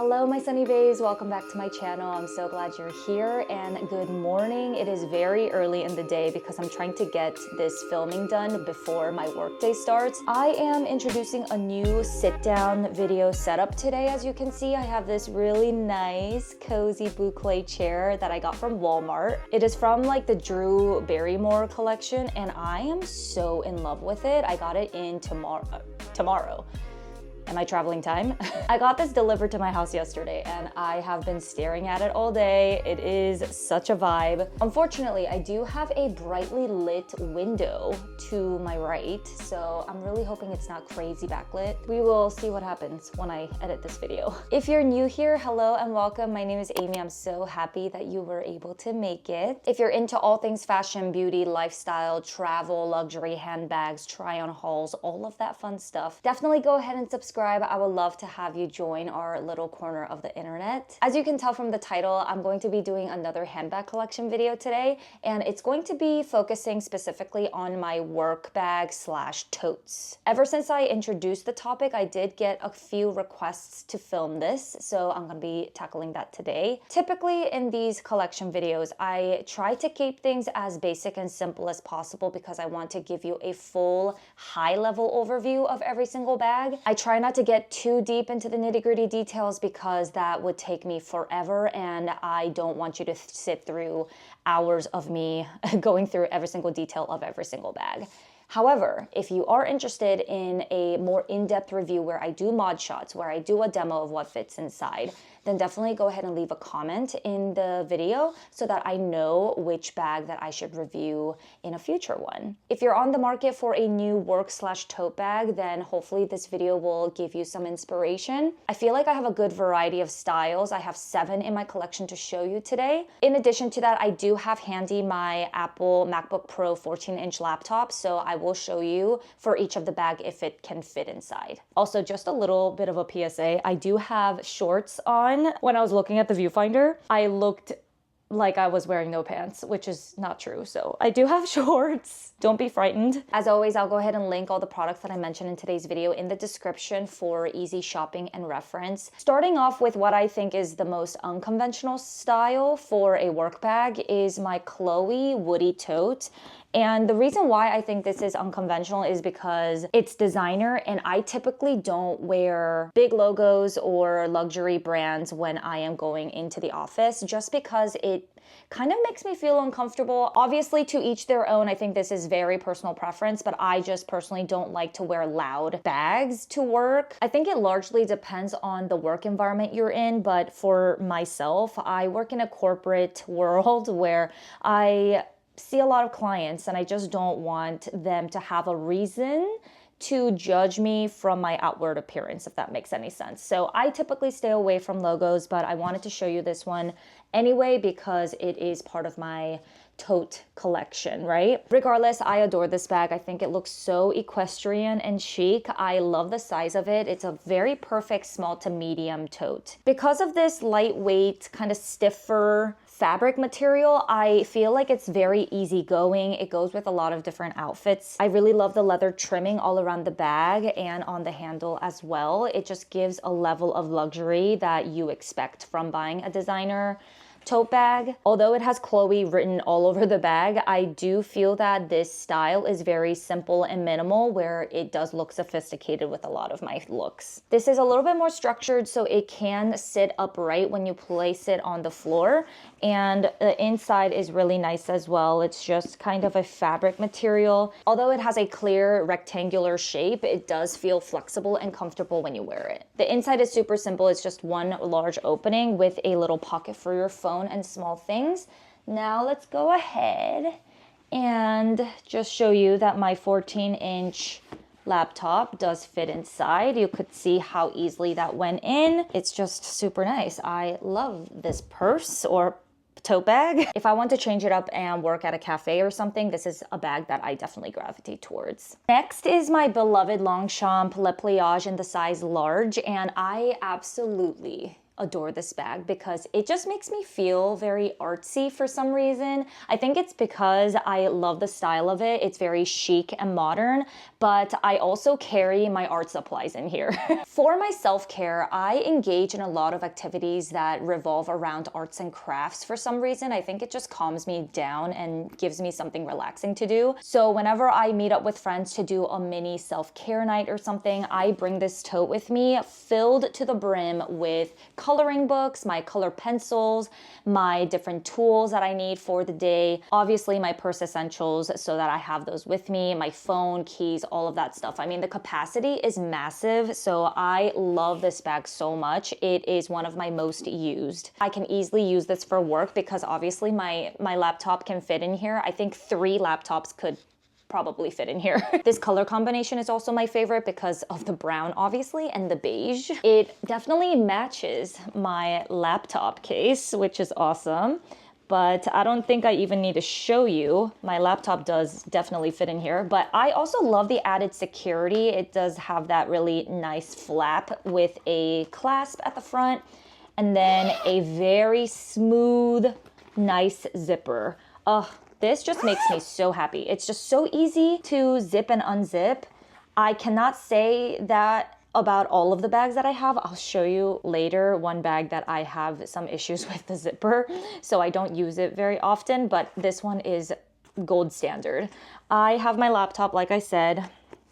Hello my sunny bays, welcome back to my channel. I'm so glad you're here and good morning. It is very early in the day because I'm trying to get this filming done before my workday starts. I am introducing a new sit down video setup today. As you can see, I have this really nice cozy boucle chair that I got from Walmart. It is from like the Drew Barrymore collection and I am so in love with it. I got it in tomorrow. Am I traveling time? I got this delivered to my house yesterday and I have been staring at it all day. It is such a vibe. Unfortunately, I do have a brightly lit window to my right, so I'm really hoping it's not crazy backlit. We will see what happens when I edit this video. If you're new here, hello and welcome. My name is Amy. I'm so happy that you were able to make it. If you're into all things fashion, beauty, lifestyle, travel, luxury, handbags, try-on hauls, all of that fun stuff, definitely go ahead and subscribe. I would love to have you join our little corner of the internet. As you can tell from the title, I'm going to be doing another handbag collection video today, and it's going to be focusing specifically on my work bag slash totes. Ever since I introduced the topic, I did get a few requests to film this, so I'm going to be tackling that today. Typically in these collection videos, I try to keep things as basic and simple as possible because I want to give you a full high-level overview of every single bag. I try not to get too deep into the nitty-gritty details because that would take me forever and I don't want you to sit through hours of me going through every single detail of every single bag. However, if you are interested in a more in-depth review where I do mod shots, where I do a demo of what fits inside, then definitely go ahead and leave a comment in the video so that I know which bag that I should review in a future one. If you're on the market for a new work slash tote bag, then hopefully this video will give you some inspiration. I feel like I have a good variety of styles. I have 7 in my collection to show you today. In addition to that, I do have handy my Apple MacBook Pro 14-inch laptop, so I will show you for each of the bag if it can fit inside. Also, just a little bit of a PSA, I do have shorts on. When I was looking at the viewfinder, I looked like I was wearing no pants, which is not true. So I do have shorts. Don't be frightened. As always, I'll go ahead and link all the products that I mentioned in today's video in the description for easy shopping and reference. Starting off with what I think is the most unconventional style for a work bag is my Chloe Woody Tote. And the reason why I think this is unconventional is because it's designer and I typically don't wear big logos or luxury brands when I am going into the office just because it kind of makes me feel uncomfortable. Obviously, to each their own. I think this is very personal preference, but I just personally don't like to wear loud bags to work. I think it largely depends on the work environment you're in, but for myself, I work in a corporate world where I see a lot of clients and I just don't want them to have a reason to judge me from my outward appearance, if that makes any sense. So I typically stay away from logos, but I wanted to show you this one anyway because it is part of my tote collection, right? Regardless, I adore this bag. I think it looks so equestrian and chic. I love the size of it. It's a very perfect small to medium tote. Because of this lightweight, kind of stiffer fabric material, I feel like it's very easygoing. It goes with a lot of different outfits. I really love the leather trimming all around the bag and on the handle as well. It just gives a level of luxury that you expect from buying a designer tote bag. Although it has Chloe written all over the bag, I do feel that this style is very simple and minimal where it does look sophisticated with a lot of my looks. This is a little bit more structured so it can sit upright when you place it on the floor, and the inside is really nice as well. It's just kind of a fabric material. Although it has a clear rectangular shape, it does feel flexible and comfortable when you wear it. The inside is super simple. It's just one large opening with a little pocket for your phone and small things. Now let's go ahead and just show you that my 14-inch laptop does fit inside. You could see how easily that went in. It's just super nice. I love this purse or tote bag. If I want to change it up and work at a cafe or something, this is a bag that I definitely gravitate towards. Next is my beloved Longchamp Le Pliage in the size large, and I absolutely adore this bag because it just makes me feel very artsy for some reason. I think it's because I love the style of it. It's very chic and modern, but I also carry my art supplies in here. For my self-care, I engage in a lot of activities that revolve around arts and crafts for some reason. I think it just calms me down and gives me something relaxing to do. So whenever I meet up with friends to do a mini self-care night or something, I bring this tote with me filled to the brim with coloring books, my color pencils, my different tools that I need for the day, obviously my purse essentials so that I have those with me, my phone, keys, all of that stuff. I mean, the capacity is massive, so I love this bag so much. It is one of my most used. I can easily use this for work because obviously my laptop can fit in here. I think 3 laptops could probably fit in here. This color combination is also my favorite because of the brown, obviously, and the beige. It definitely matches my laptop case, which is awesome. But I don't think I even need to show you. My laptop does definitely fit in here, but I also love the added security. It does have that really nice flap with a clasp at the front and then a very smooth, nice zipper. This just makes me so happy. It's just so easy to zip and unzip. I cannot say that about all of the bags that I have. I'll show you later one bag that I have some issues with the zipper, so I don't use it very often, but this one is gold standard. I have my laptop, like I said,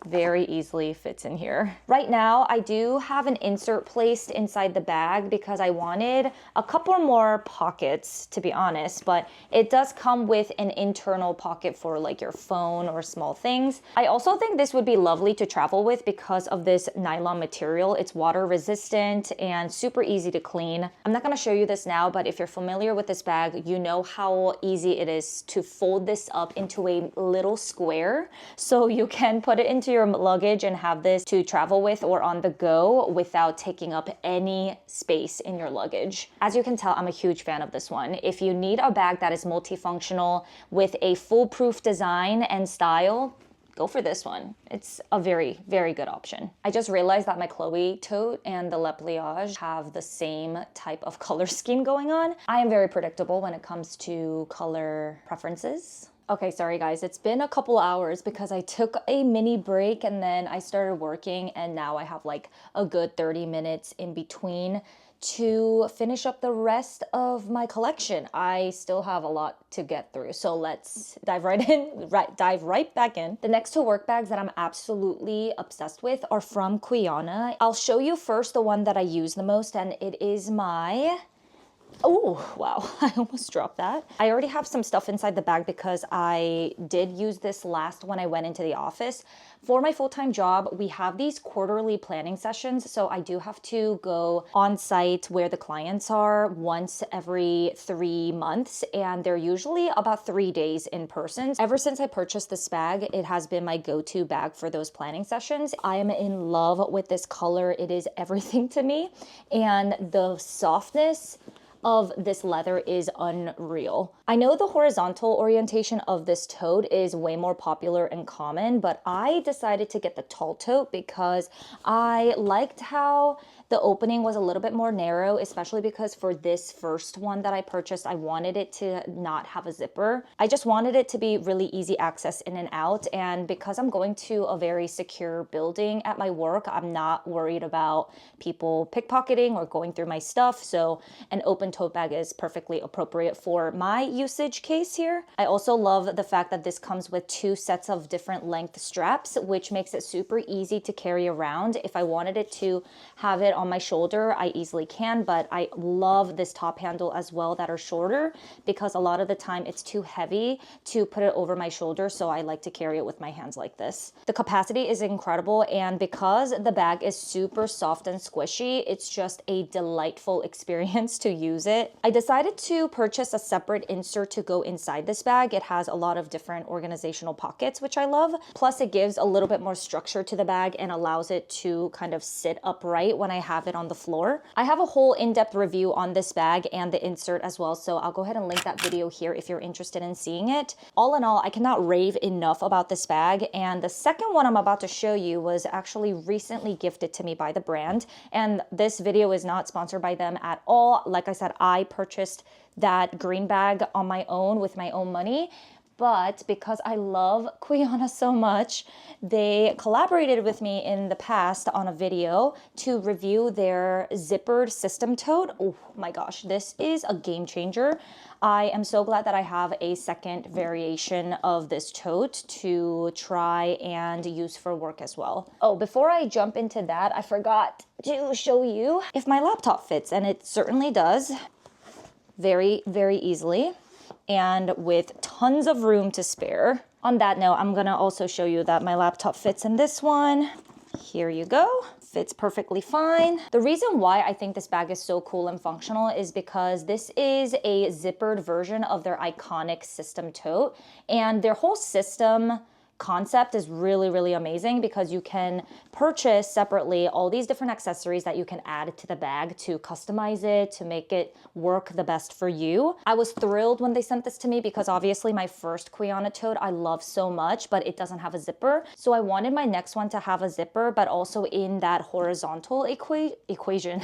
very easily fits in here. Right now, I do have an insert placed inside the bag because I wanted a couple more pockets, to be honest, but it does come with an internal pocket for like your phone or small things. I also think this would be lovely to travel with because of this nylon material. It's water resistant and super easy to clean. I'm not gonna show you this now, but if you're familiar with this bag, you know how easy it is to fold this up into a little square so you can put it into your luggage and have this to travel with or on the go without taking up any space in your luggage. As you can tell, I'm a huge fan of this one. If you need a bag that is multifunctional with a foolproof design and style, go for this one. It's a very, very good option. I just realized that my Chloe tote and the Le Pliage have the same type of color scheme going on. I am very predictable when it comes to color preferences. Okay, sorry guys, it's been a couple hours because I took a mini break and then I started working and now I have like a good 30 minutes in between to finish up the rest of my collection. I still have a lot to get through, so let's dive right back in. The next 2 work bags that I'm absolutely obsessed with are from Quiana. I'll show you first the one that I use the most, and it is my... Oh, wow, I almost dropped that. I already have some stuff inside the bag because I did use this last when I went into the office. For my full-time job, we have these quarterly planning sessions, so I do have to go on site where the clients are once every 3 months, and they're usually about 3 days in person. Ever since I purchased this bag, it has been my go-to bag for those planning sessions. I am in love with this color. It is everything to me, and the softness of this leather is unreal. I know the horizontal orientation of this tote is way more popular and common, but I decided to get the tall tote because I liked how the opening was a little bit more narrow, especially because for this first one that I purchased, I wanted it to not have a zipper. I just wanted it to be really easy access in and out, and because I'm going to a very secure building at my work, I'm not worried about people pickpocketing or going through my stuff, so an open tote bag is perfectly appropriate for my usage case here. I also love the fact that this comes with 2 sets of different length straps, which makes it super easy to carry around. If I wanted it to have it on my shoulder, I easily can, but I love this top handle as well that are shorter because a lot of the time it's too heavy to put it over my shoulder, so I like to carry it with my hands like this. The capacity is incredible, and because the bag is super soft and squishy, it's just a delightful experience to use it. I decided to purchase a separate insert to go inside this bag. It has a lot of different organizational pockets, which I love. Plus it gives a little bit more structure to the bag and allows it to kind of sit upright when I have it on the floor. I have a whole in-depth review on this bag and the insert as well, so I'll go ahead and link that video here if you're interested in seeing it. All in all, I cannot rave enough about this bag, and the second one I'm about to show you was actually recently gifted to me by the brand, and this video is not sponsored by them at all. Like I said, I purchased that green bag on my own with my own money. But because I love Quiana so much, they collaborated with me in the past on a video to review their zippered system tote. Oh my gosh, this is a game changer. I am so glad that I have a second variation of this tote to try and use for work as well. Oh, before I jump into that, I forgot to show you if my laptop fits, and it certainly does very, very easily, and with tons of room to spare. On that note, I'm gonna also show you that my laptop fits in this one. Here you go. Fits perfectly fine. The reason why I think this bag is so cool and functional is because this is a zippered version of their iconic system tote, and their whole system concept is really, really amazing because you can purchase separately all these different accessories that you can add to the bag to customize it, to make it work the best for you. I was thrilled when they sent this to me because obviously my first Quiana tote I love so much, but it doesn't have a zipper. So I wanted my next one to have a zipper, but also in that horizontal equation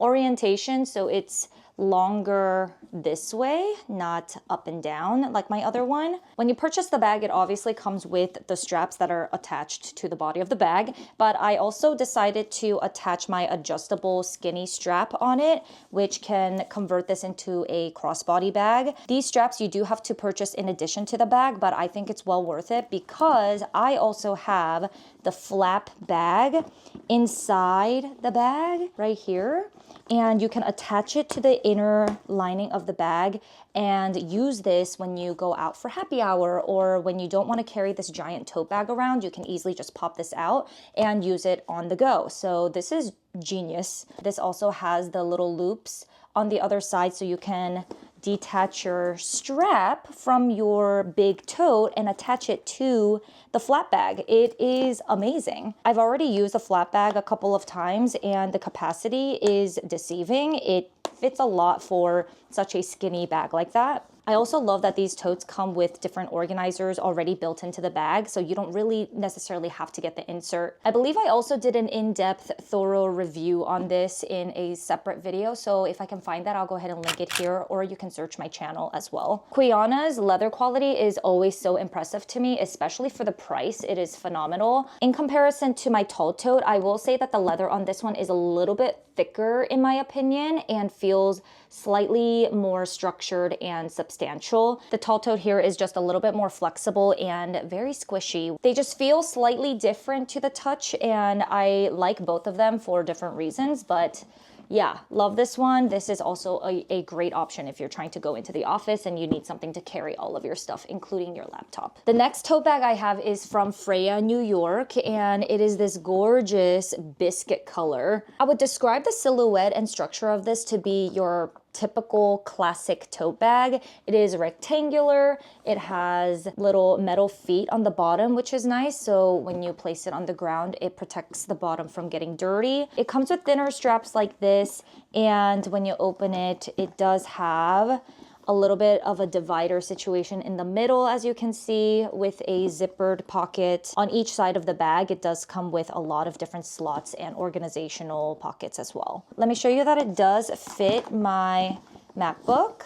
orientation, so it's longer this way, not up and down like my other one. When you purchase the bag, it obviously comes with the straps that are attached to the body of the bag, but I also decided to attach my adjustable skinny strap on it, which can convert this into a crossbody bag. These straps you do have to purchase in addition to the bag, but I think it's well worth it because I also have the flap bag inside the bag right here, and you can attach it to the inner lining of the bag and use this when you go out for happy hour, or when you don't want to carry this giant tote bag around, you can easily just pop this out and use it on the go. So this is genius. This also has the little loops on the other side, so you can detach your strap from your big tote and attach it to the flat bag. It is amazing. I've already used a flat bag a couple of times and the capacity is deceiving. It fits a lot for such a skinny bag like that. I also love that these totes come with different organizers already built into the bag, so you don't really necessarily have to get the insert. I believe I also did an in-depth, thorough review on this in a separate video, so if I can find that, I'll go ahead and link it here, or you can search my channel as well. Quiana's leather quality is always so impressive to me, especially for the price. It is phenomenal. In comparison to my tall tote, I will say that the leather on this one is a little bit thicker in my opinion and feels slightly more structured and substantial. The tall tote here is just a little bit more flexible and very squishy. They just feel slightly different to the touch, and I like both of them for different reasons, but yeah, love this one. This is also a great option if you're trying to go into the office and you need something to carry all of your stuff, including your laptop. The next tote bag I have is from Freya, New York, and it is this gorgeous biscuit color. I would describe the silhouette and structure of this to be your typical classic tote bag. It is rectangular. It has little metal feet on the bottom, which is nice. So when you place it on the ground, it protects the bottom from getting dirty. It comes with thinner straps like this. And when you open it, it does have a little bit of a divider situation in the middle, as you can see, with a zippered pocket. On each side of the bag, it does come with a lot of different slots and organizational pockets as well. Let me show you that it does fit my MacBook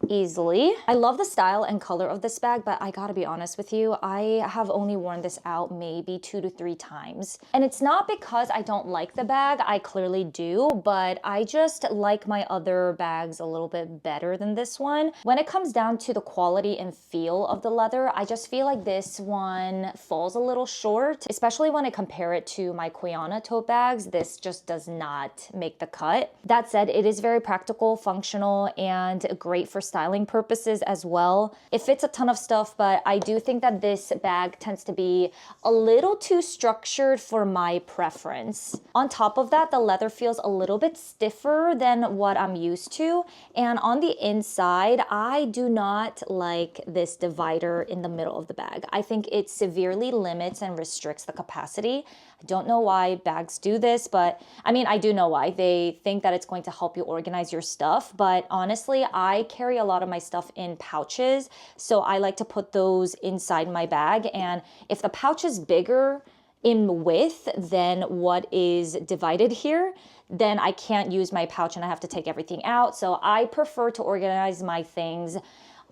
easily. I love the style and color of this bag, but I gotta be honest with you, I have only worn this out maybe 2 to 3 times. And it's not because I don't like the bag, I clearly do, but I just like my other bags a little bit better than this one. When it comes down to the quality and feel of the leather, I just feel like this one falls a little short, especially when I compare it to my Quiana tote bags. This just does not make the cut. That said, it is very practical, functional, and great for styling purposes as well. It fits a ton of stuff, but I do think that this bag tends to be a little too structured for my preference. On top of that, the leather feels a little bit stiffer than what I'm used to. And on the inside, I do not like this divider in the middle of the bag. I think it severely limits and restricts the capacity. I don't know why bags do this, but I mean, I do know why. They think that it's going to help you organize your stuff, but honestly, I carry a lot of my stuff in pouches, so I like to put those inside my bag, and if the pouch is bigger in width than what is divided here, then I can't use my pouch and I have to take everything out. So I prefer to organize my things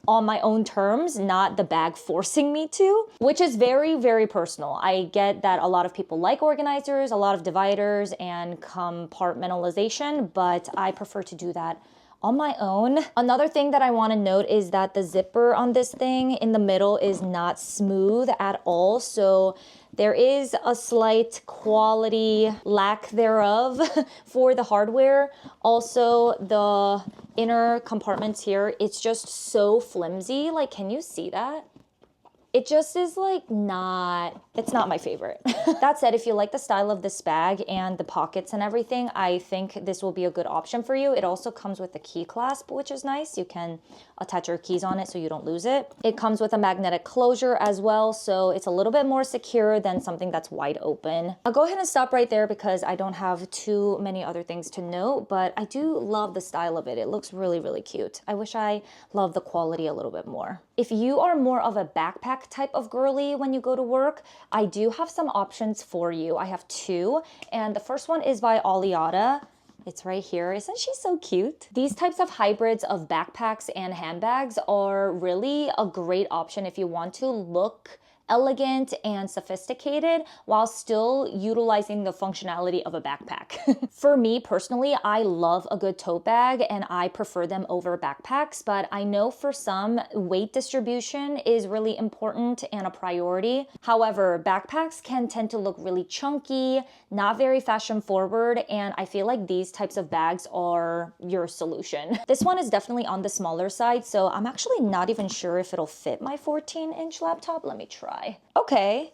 on my own terms, not the bag forcing me to, which is very, very personal. I get that a lot of people like organizers, a lot of dividers and compartmentalization, but I prefer to do that on my own. Another thing that I want to note is that the zipper on this thing in the middle is not smooth at all. So there is a slight quality lack thereof for the hardware. Also, the inner compartments here, it's just so flimsy. Like, can you see that? It just is like it's not my favorite. That said, if you like the style of this bag and the pockets and everything, I think this will be a good option for you. It also comes with a key clasp, which is nice. You can attach your keys on it so you don't lose it. It comes with a magnetic closure as well, so it's a little bit more secure than something that's wide open. I'll go ahead and stop right there because I don't have too many other things to note, but I do love the style of it. It looks really, really cute. I wish I loved the quality a little bit more. If you are more of a backpack type of girly when you go to work, I do have some options for you. I have two, and the first one is by Aliata. It's right here. Isn't she so cute? These types of hybrids of backpacks and handbags are really a great option if you want to look elegant and sophisticated while still utilizing the functionality of a backpack. For me personally, I love a good tote bag and I prefer them over backpacks, but I know for some, weight distribution is really important and a priority. However, backpacks can tend to look really chunky, not very fashion forward, and I feel like these types of bags are your solution. This one is definitely on the smaller side, so I'm actually not even sure if it'll fit my 14-inch laptop. Let me try. Okay,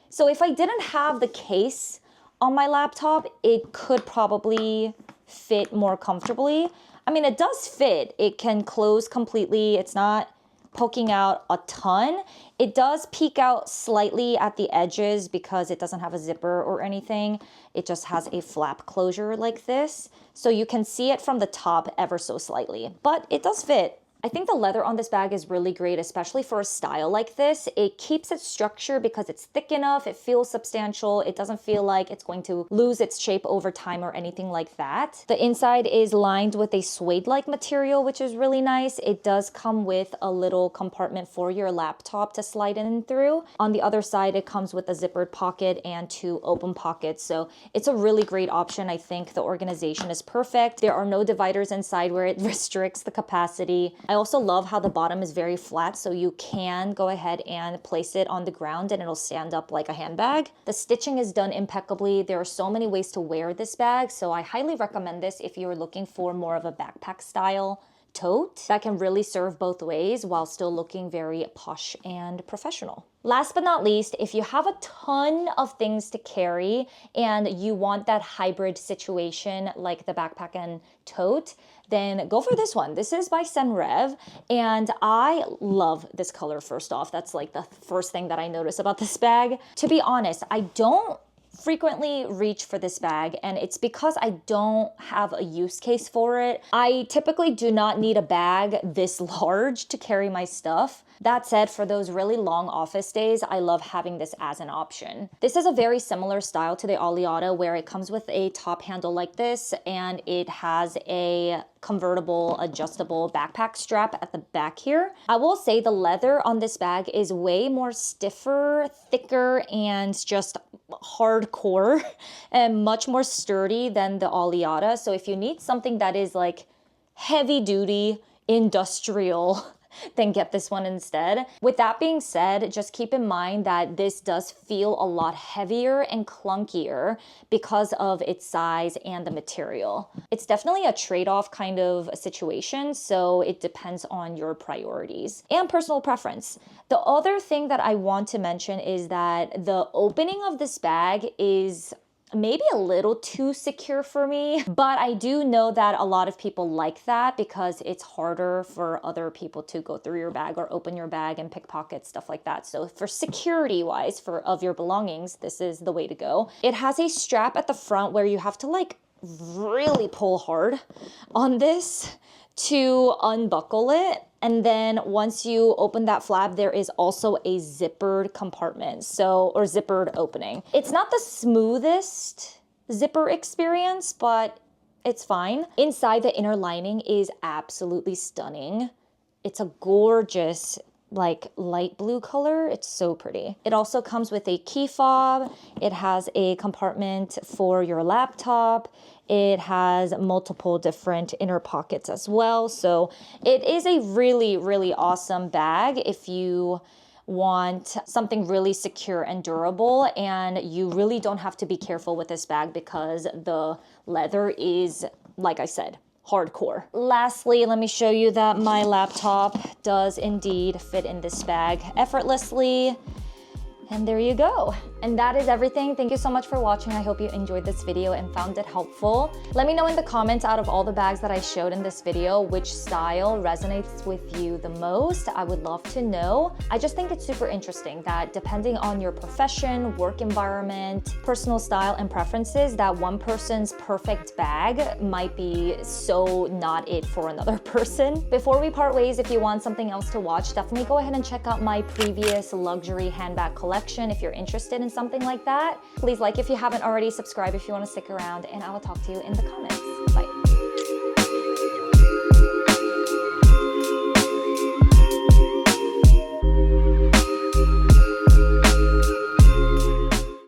so if I didn't have the case on my laptop, it could probably fit more comfortably. I mean, it does fit. It can close completely. It's not poking out a ton. It does peek out slightly at the edges because it doesn't have a zipper or anything. It just has a flap closure like this. So you can see it from the top ever so slightly, but it does fit. I think the leather on this bag is really great, especially for a style like this. It keeps its structure because it's thick enough, it feels substantial, it doesn't feel like it's going to lose its shape over time or anything like that. The inside is lined with a suede-like material, which is really nice. It does come with a little compartment for your laptop to slide in through. On the other side, it comes with a zippered pocket and two open pockets, so it's a really great option. I think the organization is perfect. There are no dividers inside where it restricts the capacity. I also love how the bottom is very flat, so you can go ahead and place it on the ground and it'll stand up like a handbag. The stitching is done impeccably. There are so many ways to wear this bag, so I highly recommend this if you're looking for more of a backpack style tote that can really serve both ways while still looking very posh and professional. Last but not least, if you have a ton of things to carry and you want that hybrid situation like the backpack and tote, then go for this one. This is by Senreve, and I love this color first off. That's like the first thing that I notice about this bag. To be honest, I don't frequently reach for this bag, and it's because I don't have a use case for it. I typically do not need a bag this large to carry my stuff. That said, for those really long office days, I love having this as an option. This is a very similar style to the Aliata, where it comes with a top handle like this, and it has a convertible adjustable backpack strap at the back here. I will say the leather on this bag is way more stiffer, thicker, and just hardcore and much more sturdy than the Aliata. So if you need something that is like heavy duty, industrial, then get this one instead. With that being said, just keep in mind that this does feel a lot heavier and clunkier because of its size and the material. It's definitely a trade-off kind of situation, so it depends on your priorities and personal preference. The other thing that I want to mention is that the opening of this bag is maybe a little too secure for me, but I do know that a lot of people like that because it's harder for other people to go through your bag or open your bag and pickpocket, stuff like that. So for security wise, of your belongings, this is the way to go. It has a strap at the front where you have to like really pull hard on this to unbuckle it. And then once you open that flap, there is also a zippered compartment, or zippered opening. It's not the smoothest zipper experience, but it's fine. Inside, the inner lining is absolutely stunning. It's a gorgeous, like light blue color. It's so pretty. It also comes with a key fob. It has a compartment for your laptop. It has multiple different inner pockets as well. So it is a really, really awesome bag if you want something really secure and durable, and you really don't have to be careful with this bag because the leather is, like I said, hardcore. Lastly, let me show you that my laptop does indeed fit in this bag effortlessly. And there you go. And that is everything. Thank you so much for watching. I hope you enjoyed this video and found it helpful. Let me know in the comments, out of all the bags that I showed in this video, which style resonates with you the most. I would love to know. I just think it's super interesting that depending on your profession, work environment, personal style and preferences, that one person's perfect bag might be so not it for another person. Before we part ways, if you want something else to watch, definitely go ahead and check out my previous luxury handbag collection if you're interested in something like that. Please like if you haven't already, subscribe if you want to stick around, and I will talk to you in the comments.